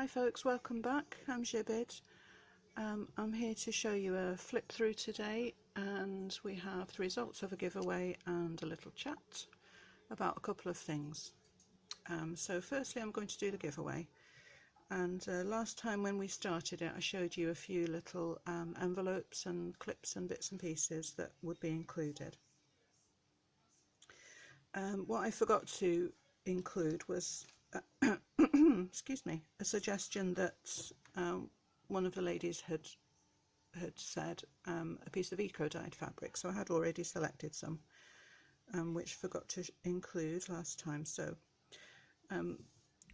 Hi folks, welcome back. I'm Jibid. I'm here to show you a flip through today, and we have the results of a giveaway and a little chat about a couple of things. So firstly I'm going to do the giveaway, and last time when we started it I showed you a few little envelopes and clips and bits and pieces that would be included. What I forgot to include was excuse me, a suggestion that one of the ladies had said, a piece of eco-dyed fabric. So I had already selected some, which I forgot to include last time. So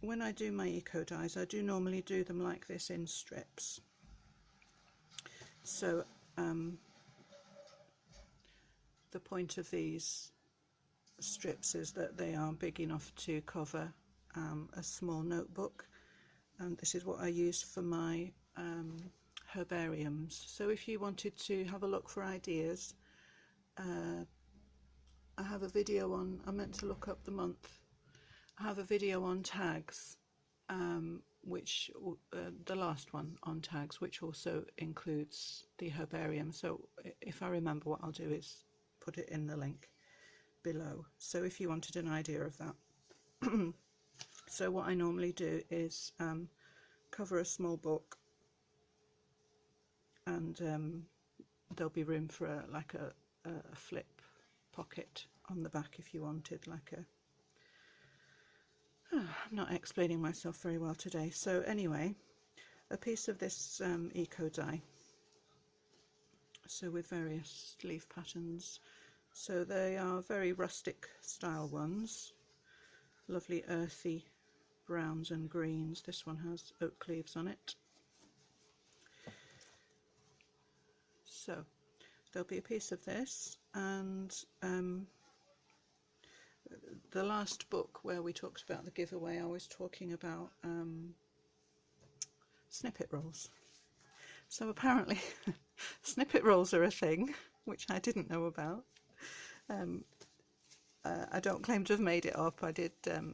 when I do my eco-dyes, I do normally do them like this in strips. So the point of these strips is that they are big enough to cover a small notebook, and this is what I use for my herbariums. So if you wanted to have a look for ideas, I have a video on, I meant to look up the month, I have a video on tags, which the last one on tags, which also includes the herbarium. So if I remember, what I'll do is put it in the link below, so if you wanted an idea of that. So what I normally do is cover a small book, and there'll be room for like a flip pocket on the back if you wanted like a I'm not explaining myself very well today. So anyway, a piece of this eco dye, so with various leaf patterns. So they are very rustic style ones, lovely earthy browns and greens. This one has oak leaves on it. So there'll be a piece of this, and the last book where we talked about the giveaway, I was talking about snippet rolls. So apparently snippet rolls are a thing, which I didn't know about. I don't claim to have made it up. I did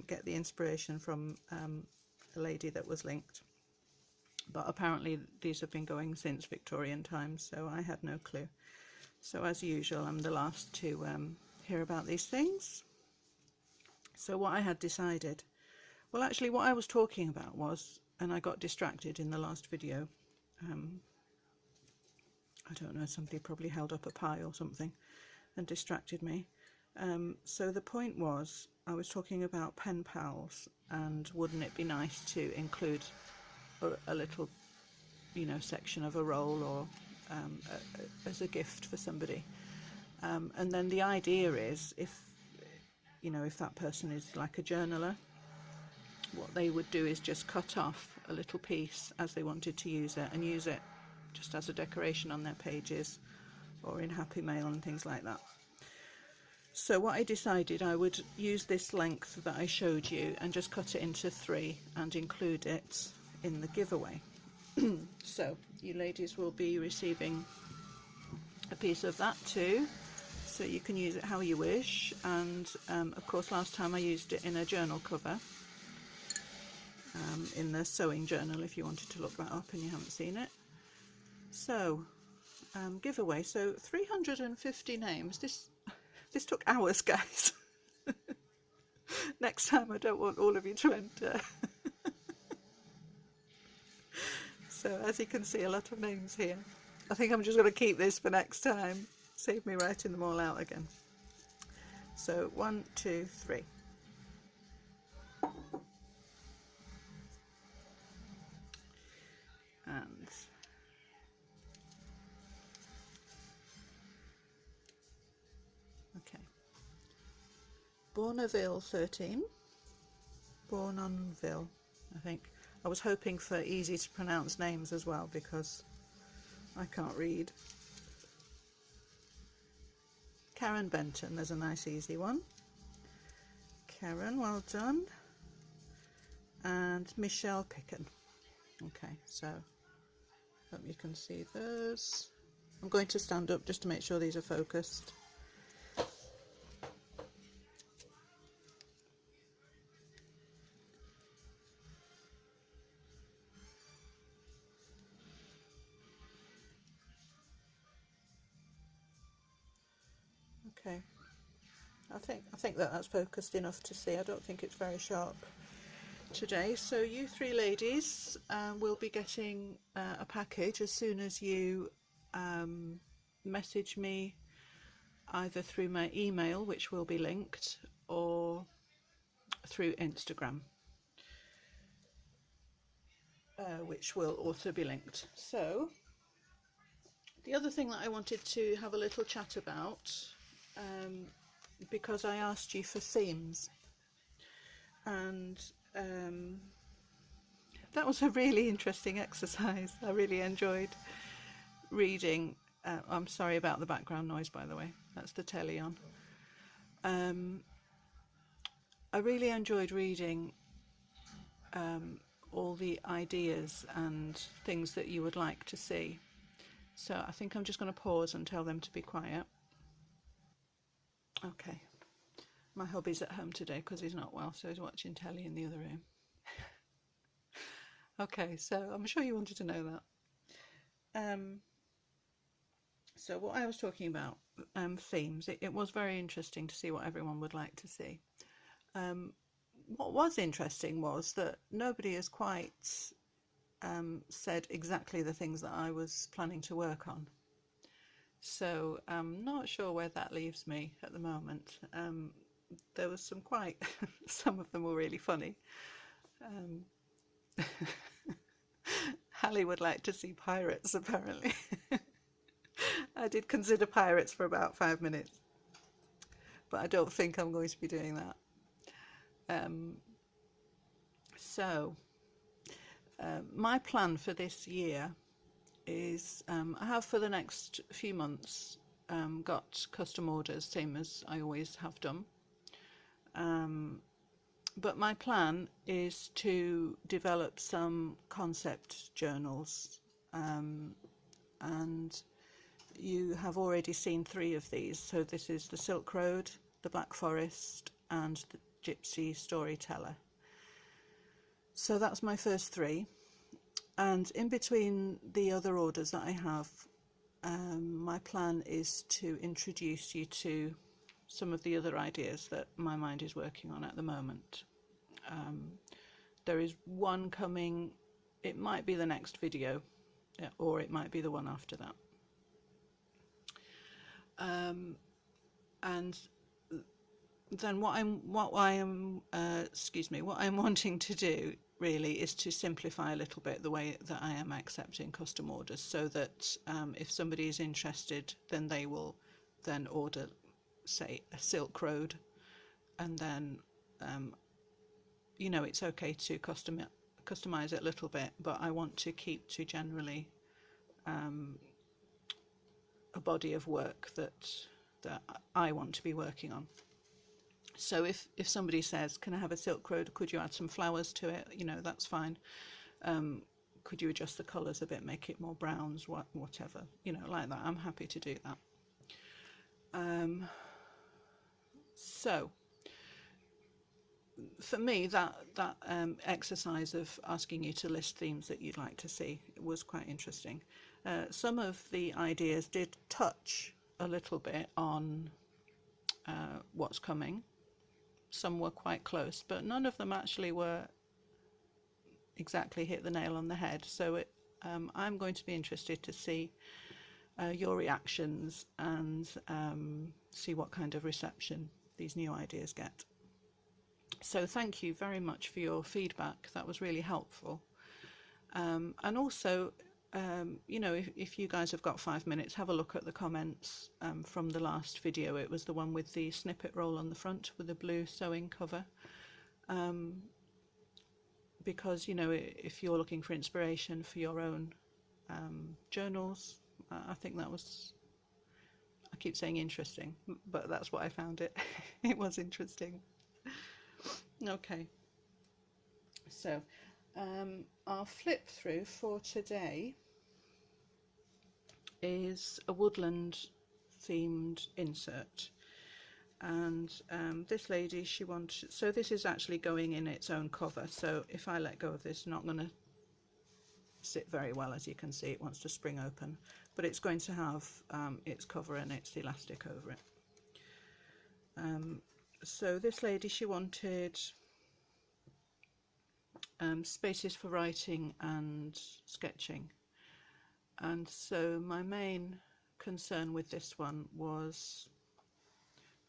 get the inspiration from a lady that was linked, but apparently these have been going since Victorian times, so I had no clue. So as usual, I'm the last to hear about these things. So what I had decided, well actually what I was talking about was, and I got distracted in the last video, I don't know, somebody probably held up a pie or something and distracted me. So the point was, I was talking about pen pals, and wouldn't it be nice to include a little, you know, section of a roll, or as a gift for somebody. And then the idea is, if you know, if that person is like a journaler, what they would do is just cut off a little piece as they wanted to use it, and use it just as a decoration on their pages or in Happy Mail and things like that. So what I decided, I would use this length that I showed you and just cut it into 3 and include it in the giveaway. So you ladies will be receiving a piece of that too, so you can use it how you wish. And of course last time I used it in a journal cover, in the sewing journal, if you wanted to look that up and you haven't seen it. So giveaway, so 350 names. This took hours, guys. Next time I don't want all of you to enter. So as you can see, a lot of names here. I think I'm just going to keep this for next time. Save me writing them all out again. So 1, 2, 3. And okay. Bournonville 13. Bournonville, I think. I was hoping for easy to pronounce names as well, because I can't read. Karen Benton, there's a nice easy one. Karen, well done. And Michelle Picken. Okay, so hope you can see those. I'm going to stand up just to make sure these are focused. Okay. I think that's focused enough to see. I don't think it's very sharp today. So you three ladies will be getting a package as soon as you message me either through my email, which will be linked, or through Instagram, which will also be linked. So the other thing that I wanted to have a little chat about, because I asked you for themes, and that was a really interesting exercise. I really enjoyed reading. I'm sorry about the background noise, by the way, that's the telly on. I really enjoyed reading all the ideas and things that you would like to see. So I think I'm just going to pause and tell them to be quiet. Okay. My hubby's at home today because he's not well, so he's watching telly in the other room. Okay, so I'm sure you wanted to know that. So what I was talking about, themes, it was very interesting to see what everyone would like to see. What was interesting was that nobody has quite said exactly the things that I was planning to work on. So I'm not sure where that leaves me at the moment. There was some quite, some of them were really funny. Hallie would like to see pirates, apparently. I did consider pirates for about 5 minutes, but I don't think I'm going to be doing that. My plan for this year is I have for the next few months got custom orders, same as I always have done. But my plan is to develop some concept journals, and you have already seen 3 of these. So this is the Silk Road, the Black Forest, and the Gypsy Storyteller. So that's my first 3, and in between the other orders that I have, my plan is to introduce you to some of the other ideas that my mind is working on at the moment. There is one coming, it might be the next video, or it might be the one after that. And then what I'm wanting to do really is to simplify a little bit the way that I am accepting custom orders, so that if somebody is interested, then they will then order, say, a Silk Road, and then you know, it's okay to customize it a little bit, but I want to keep to generally a body of work that I want to be working on. So if somebody says, can I have a Silk Road, could you add some flowers to it, you know, that's fine. Could you adjust the colours a bit, make it more browns, whatever, you know, like that, I'm happy to do that. So for me, that exercise of asking you to list themes that you'd like to see was quite interesting. Some of the ideas did touch a little bit on what's coming. Some were quite close, but none of them actually were exactly hit the nail on the head. So I'm going to be interested to see your reactions and see what kind of reception these new ideas get. So thank you very much for your feedback, that was really helpful. And also, you know, if you guys have got 5 minutes, have a look at the comments from the last video. It was the one with the snippet roll on the front with the blue sewing cover. Because, you know, if you're looking for inspiration for your own journals, I think that was, I keep saying interesting, but that's what I found it. It was interesting. Okay, so our flip through for today is a woodland themed insert, and this lady, she wanted, so this is actually going in its own cover, so if I let go of this, not going to sit very well, as you can see, it wants to spring open, but it's going to have its cover and its elastic over it. So this lady, she wanted spaces for writing and sketching, and so my main concern with this one was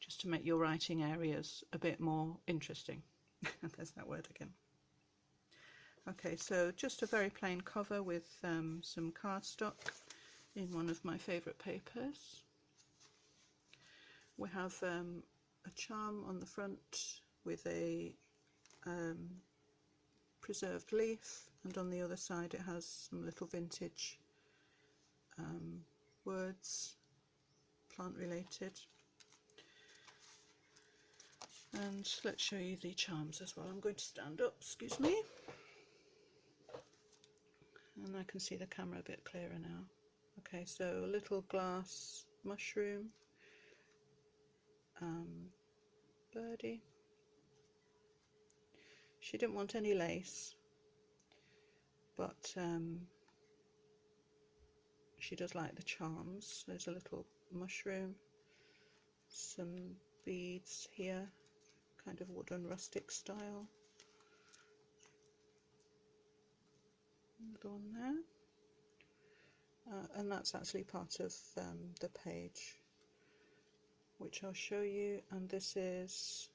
just to make your writing areas a bit more interesting. There's that word again. Okay, so just a very plain cover with some cardstock in one of my favourite papers. We have a charm on the front with a preserved leaf, and on the other side it has some little vintage words, plant related. And let's show you the charms as well. I'm going to stand up, excuse me, and I can see the camera a bit clearer now. Okay, so a little glass mushroom, birdie. She didn't want any lace, but she does like the charms. There's a little mushroom, some beads here, kind of wooden rustic style. Another one there. And that's actually part of the page, which I'll show you. And this is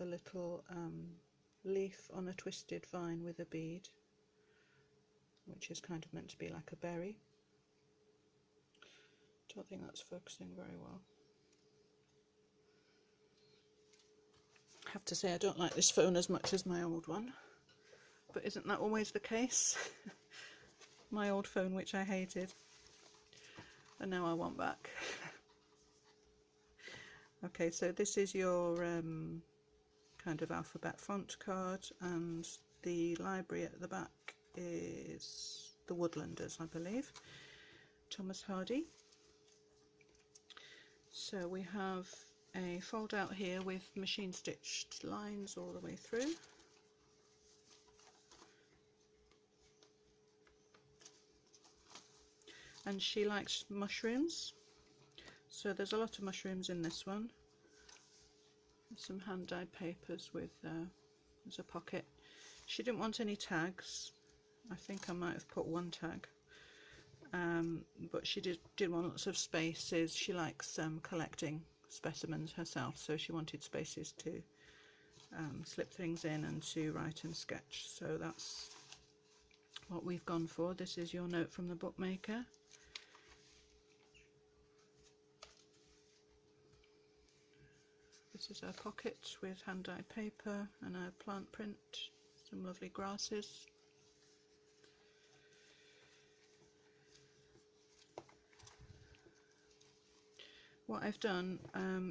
a little leaf on a twisted vine with a bead, which is kind of meant to be like a berry. Don't think that's focusing very well. I have to say I don't like this phone as much as my old one, but isn't that always the case? My old phone, which I hated, and now I want back. Okay, so this is your kind of alphabet font card, and the library at the back is the Woodlanders, I believe, Thomas Hardy. So we have a fold out here with machine stitched lines all the way through. And she likes mushrooms, so there's a lot of mushrooms in this one. Some hand dyed papers with there's a pocket. She didn't want any tags. I think I might have put one tag, but she did want lots of spaces. She likes collecting specimens herself, so she wanted spaces to slip things in and to write and sketch. So that's what we've gone for. This is your note from the bookmaker. This is our pocket with hand dyed paper and a plant print, some lovely grasses. What I've done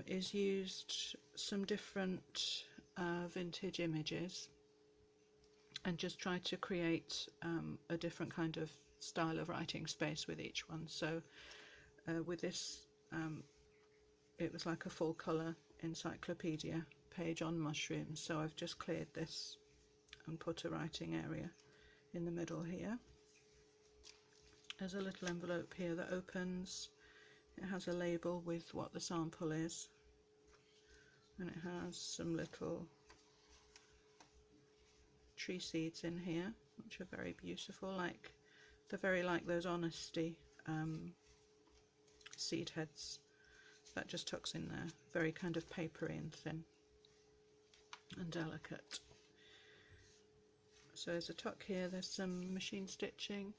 is used some different vintage images and just tried to create a different kind of style of writing space with each one. So with this it was like a full colour encyclopedia page on mushrooms, so I've just cleared this and put a writing area in the middle here. There's a little envelope here that opens. It has a label with what the sample is, and it has some little tree seeds in here, which are very beautiful. Like, they're very like those Honesty seed heads. That just tucks in there, very kind of papery and thin and delicate. So there's a tuck here, there's some machine stitching,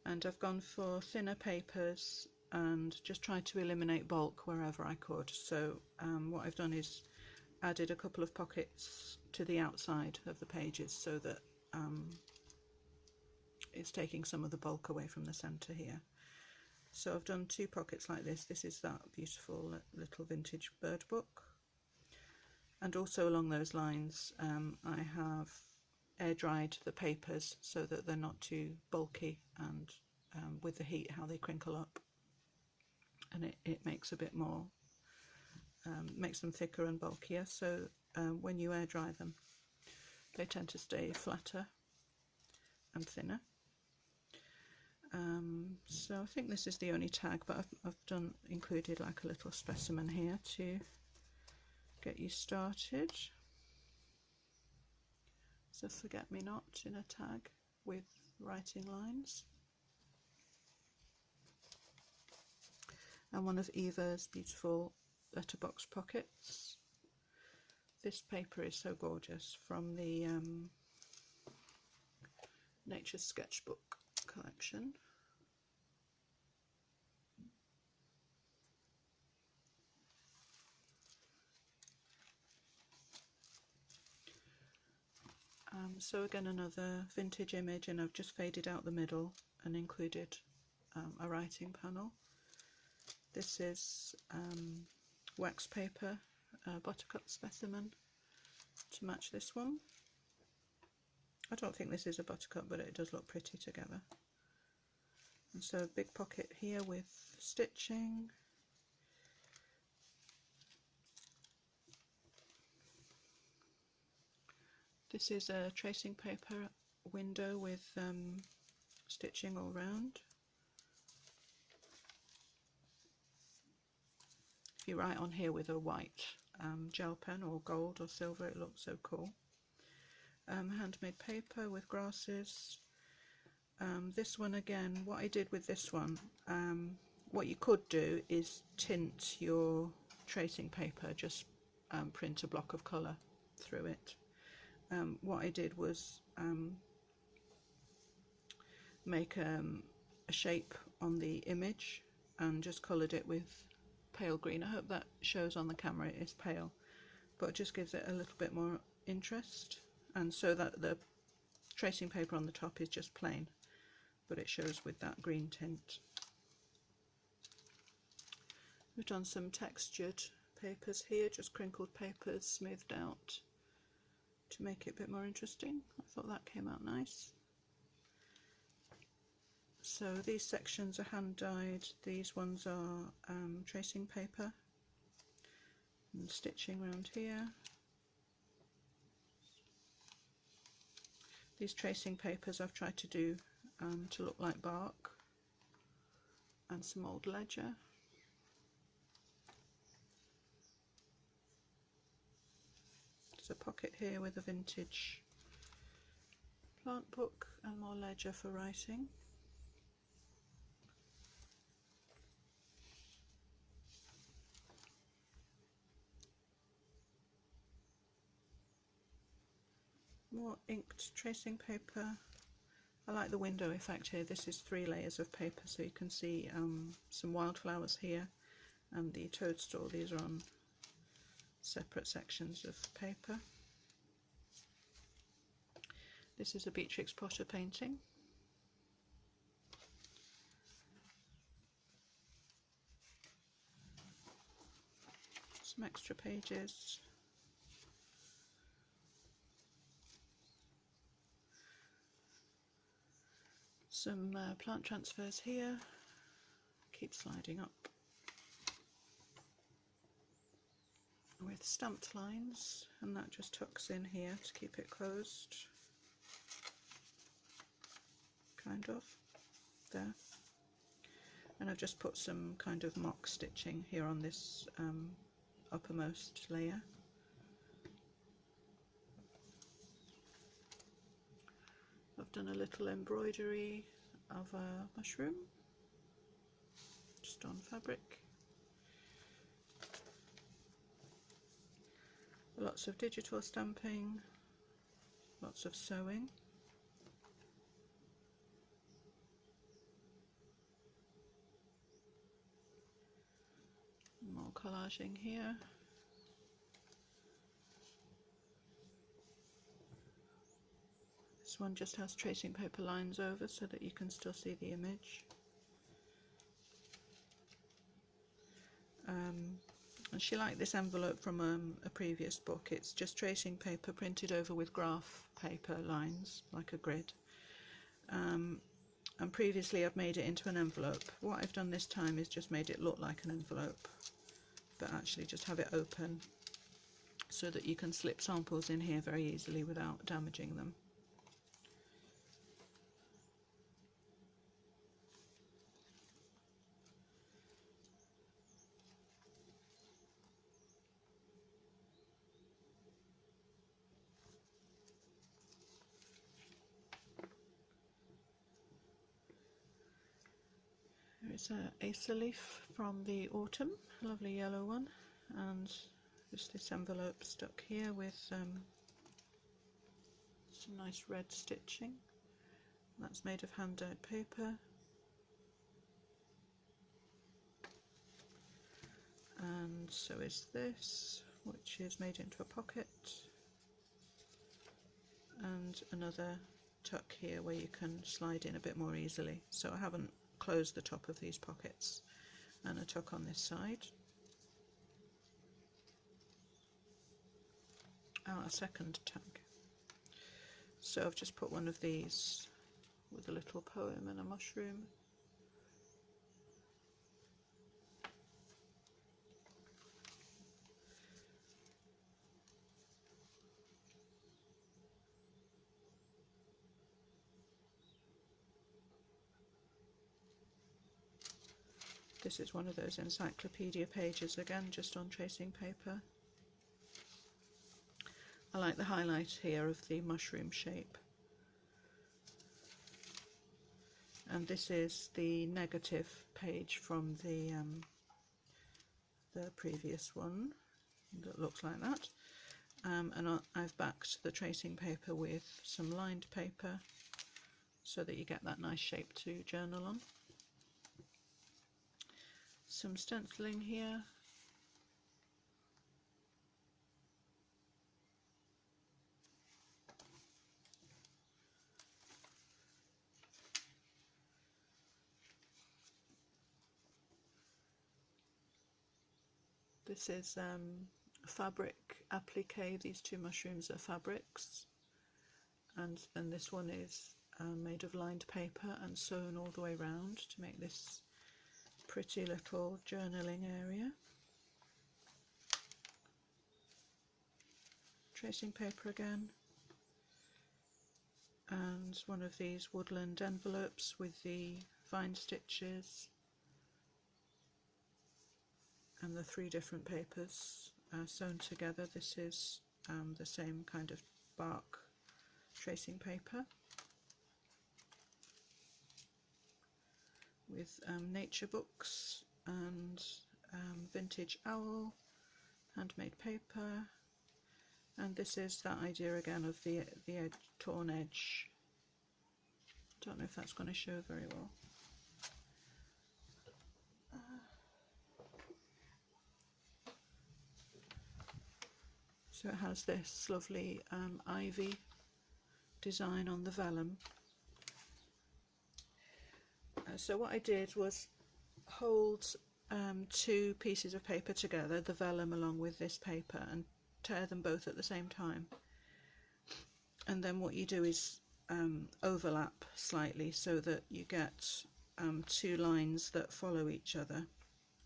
and I've gone for thinner papers and just tried to eliminate bulk wherever I could. So what I've done is added a couple of pockets to the outside of the pages so that it's taking some of the bulk away from the centre here. So I've done two pockets like this. This is that beautiful little vintage bird book, and also along those lines I have air dried the papers so that they're not too bulky, and with the heat how they crinkle up, and it makes a bit more, makes them thicker and bulkier. So when you air dry them they tend to stay flatter and thinner. So I think this is the only tag, but I've included like a little specimen here to get you started. So forget-me-not in a tag with writing lines. And one of Eva's beautiful letterbox pockets. This paper is so gorgeous, from the Nature Sketchbook collection. So again, another vintage image, and I've just faded out the middle and included a writing panel. This is wax paper, buttercup specimen to match this one. I don't think this is a buttercup, but it does look pretty together. And so a big pocket here with stitching. This is a tracing paper window with stitching all round. If you write on here with a white gel pen or gold or silver, it looks so cool. Handmade paper with grasses. This one again, what I did with this one, what you could do is tint your tracing paper, just print a block of colour through it. What I did was make a shape on the image and just coloured it with pale green. I hope that shows on the camera. It is pale, but it just gives it a little bit more interest, and so that the tracing paper on the top is just plain, but it shows with that green tint. We've done some textured papers here, just crinkled papers smoothed out to make it a bit more interesting. I thought that came out nice. So these sections are hand dyed, these ones are tracing paper, and stitching around here. These tracing papers I've tried to do to look like bark, and some old ledger. There's a pocket here with a vintage plant book and more ledger for writing. More inked tracing paper. I like the window effect here. This is 3 layers of paper, so you can see some wildflowers here and the toadstool. These are on separate sections of paper. This is a Beatrix Potter painting. Some extra pages. Some plant transfers here. Keep sliding up. With stamped lines, and that just tucks in here to keep it closed. Kind of. There. And I've just put some kind of mock stitching here on this uppermost layer. I've done a little embroidery of a mushroom just on fabric. Lots of digital stamping, lots of sewing. More collaging here. This one just has tracing paper lines over so that you can still see the image. And she liked this envelope from a previous book. It's just tracing paper printed over with graph paper lines, like a grid. And previously I've made it into an envelope. What I've done this time is just made it look like an envelope, but actually just have it open so that you can slip samples in here very easily without damaging them. It's a Acer leaf from the autumn, a lovely yellow one, and just this envelope stuck here with some nice red stitching. That's made of hand dyed paper. And so is this, which is made into a pocket, and another tuck here where you can slide in a bit more easily. So I haven't closed the top of these pockets, and a tuck on this side. A second tag. So I've just put one of these with a little poem and a mushroom. This is one of those encyclopedia pages again, just on tracing paper. I like the highlight here of the mushroom shape. And this is the negative page from the previous one that looks like that. And I've backed the tracing paper with some lined paper so that you get that nice shape to journal on. Some stenciling here. This is fabric applique. These two mushrooms are fabrics, and then this one is made of lined paper and sewn all the way round to make this pretty little journaling area. Tracing paper again, and one of these Woodland envelopes with the vine stitches and the three different papers sewn together. This is the same kind of bark tracing paper with nature books and vintage owl, handmade paper, and this is that idea again of the edge, torn edge. Don't know if that's going to show very well. So it has this lovely ivy design on the vellum. So what I did was hold two pieces of paper together, the vellum along with this paper, and tear them both at the same time. And then what you do is overlap slightly so that you get two lines that follow each other,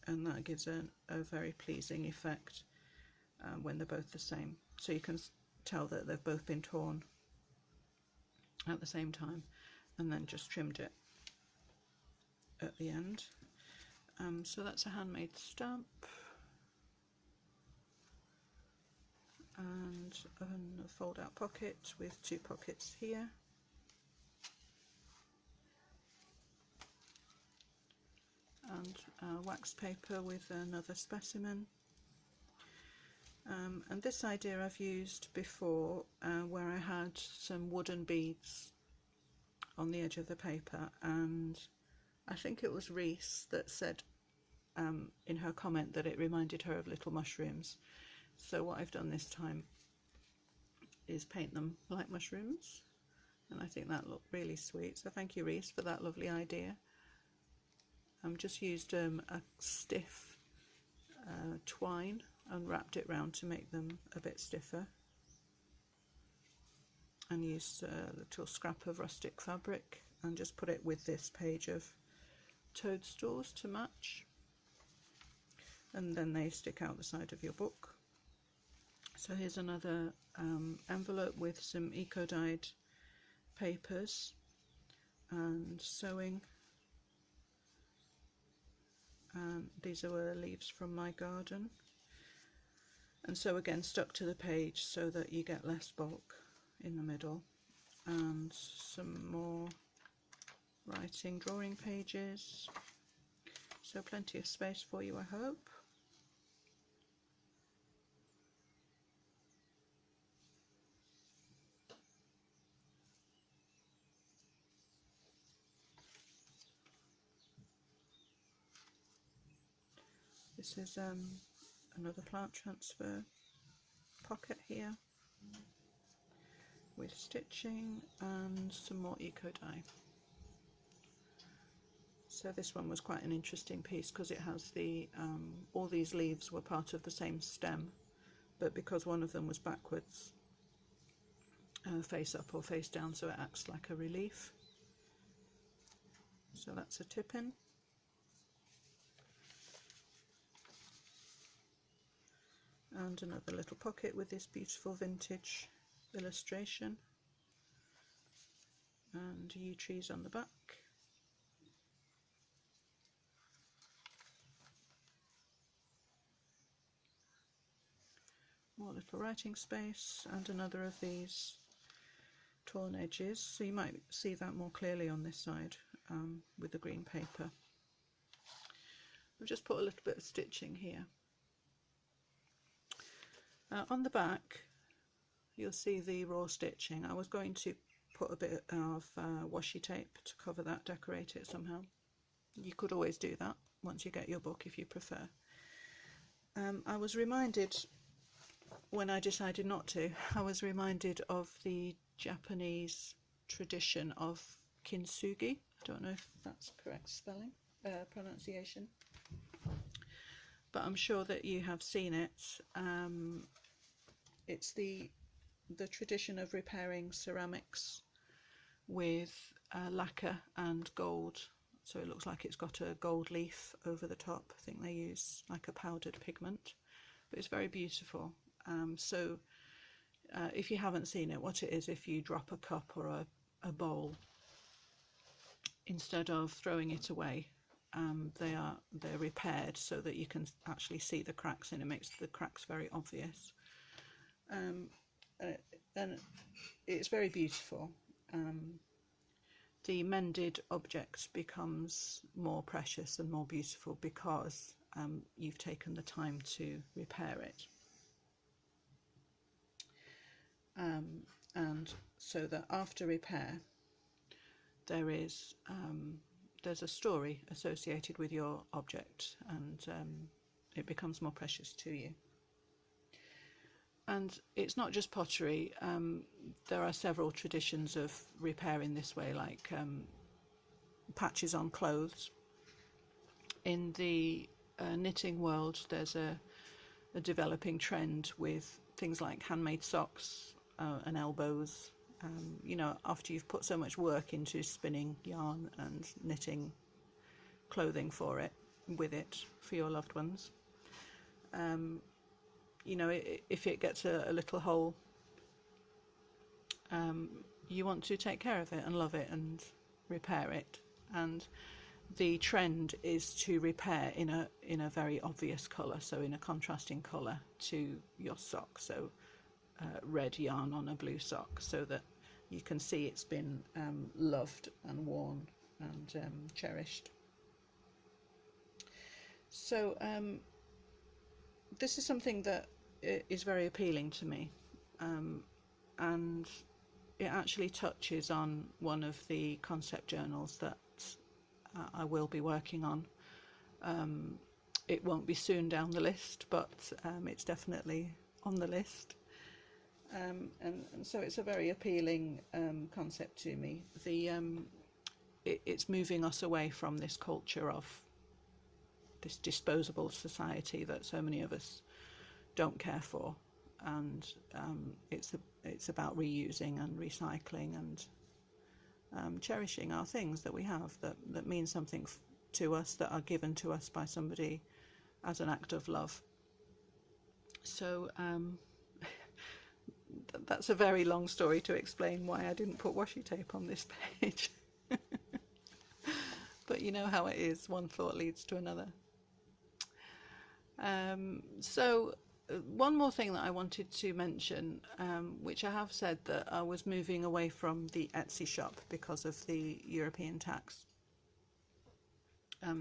and that gives a very pleasing effect when they're both the same. So you can tell that they've both been torn at the same time, and then just trimmed it at the end. So that's a handmade stamp, and a fold out pocket with two pockets here. And wax paper with another specimen. And this idea I've used before, where I had some wooden beads on the edge of the paper, and I think it was Reese that said in her comment that it reminded her of little mushrooms. So what I've done this time is paint them like mushrooms, and I think that looked really sweet. So thank you, Reese, for that lovely idea. I've just used a stiff twine and wrapped it round to make them a bit stiffer, and used a little scrap of rustic fabric and just put it with this page of toadstools to match, and then they stick out the side of your book. So here's another envelope with some eco-dyed papers and sewing. These are leaves from my garden, and so again stuck to the page so that you get less bulk in the middle. And some more writing drawing pages, So plenty of space for you, I hope. This is another plant transfer pocket here with stitching and some more eco dye. So this one was quite an interesting piece because it has the all these leaves were part of the same stem, but because one of them was backwards, face up or face down, so it acts like a relief. So that's a tip-in. And another little pocket with this beautiful vintage illustration and yew trees on the back. More little writing space and another of these torn edges, so you might see that more clearly on this side with the green paper. I've just put a little bit of stitching here. On the back you'll see the raw stitching. I was going to put a bit of washi tape to cover that, decorate it somehow. You could always do that once you get your book if you prefer. I was reminded, when I decided not to, I was reminded of the Japanese tradition of kintsugi. I don't know if that's correct spelling, pronunciation, but I'm sure that you have seen it. It's the tradition of repairing ceramics with lacquer and gold, so it looks like it's got a gold leaf over the top. I think they use like a powdered pigment, but it's very beautiful. So if you haven't seen it, what it is, if you drop a cup or a bowl, instead of throwing it away, they're repaired so that you can actually see the cracks, and it makes the cracks very obvious. And it's very beautiful. The mended object becomes more precious and more beautiful because you've taken the time to repair it. And so that after repair there's a story associated with your object, and it becomes more precious to you. And it's not just pottery. There are several traditions of repair in this way, like patches on clothes. In the knitting world there's a developing trend with things like handmade socks and elbows. You know, after you've put so much work into spinning yarn and knitting clothing for it, with it, for your loved ones, you know, if it gets a little hole, you want to take care of it and love it and repair it. And the trend is to repair in a very obvious colour, so in a contrasting colour to your sock. So red yarn on a blue sock, so that you can see it's been loved and worn and cherished. So this is something that is very appealing to me, and it actually touches on one of the concept journals that I will be working on. It won't be soon down the list, but it's definitely on the list. And so it's a very appealing concept to me. It's moving us away from this culture of this disposable society that so many of us don't care for, and it's about reusing and recycling and cherishing our things that we have that mean something to us, that are given to us by somebody as an act of love. So that's a very long story to explain why I didn't put washi tape on this page. But you know how it is, one thought leads to another. So one more thing that I wanted to mention, which I have said that I was moving away from the Etsy shop because of the European tax.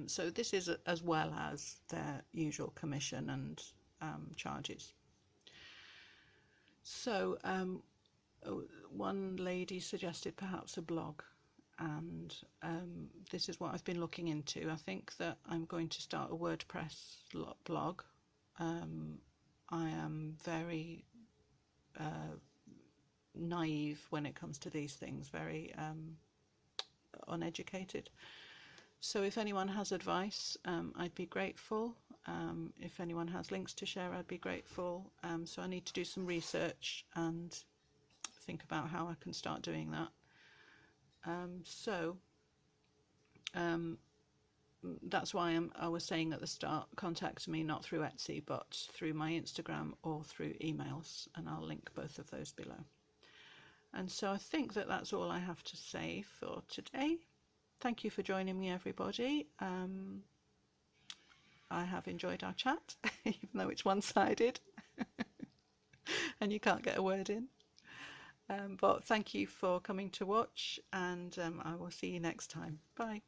So this is as well as their usual commission and charges. So one lady suggested perhaps a blog, and this is what I've been looking into. I think that I'm going to start a WordPress blog. I am very naive when it comes to these things, very uneducated. So if anyone has advice, I'd be grateful. If anyone has links to share, I'd be grateful. So I need to do some research and think about how I can start doing that. That's why I was saying at the start, contact me not through Etsy, but through my Instagram or through emails, and I'll link both of those below. And so I think that that's all I have to say for today. Thank you for joining me, everybody. I have enjoyed our chat, even though it's one-sided and you can't get a word in. But thank you for coming to watch, and I will see you next time. Bye.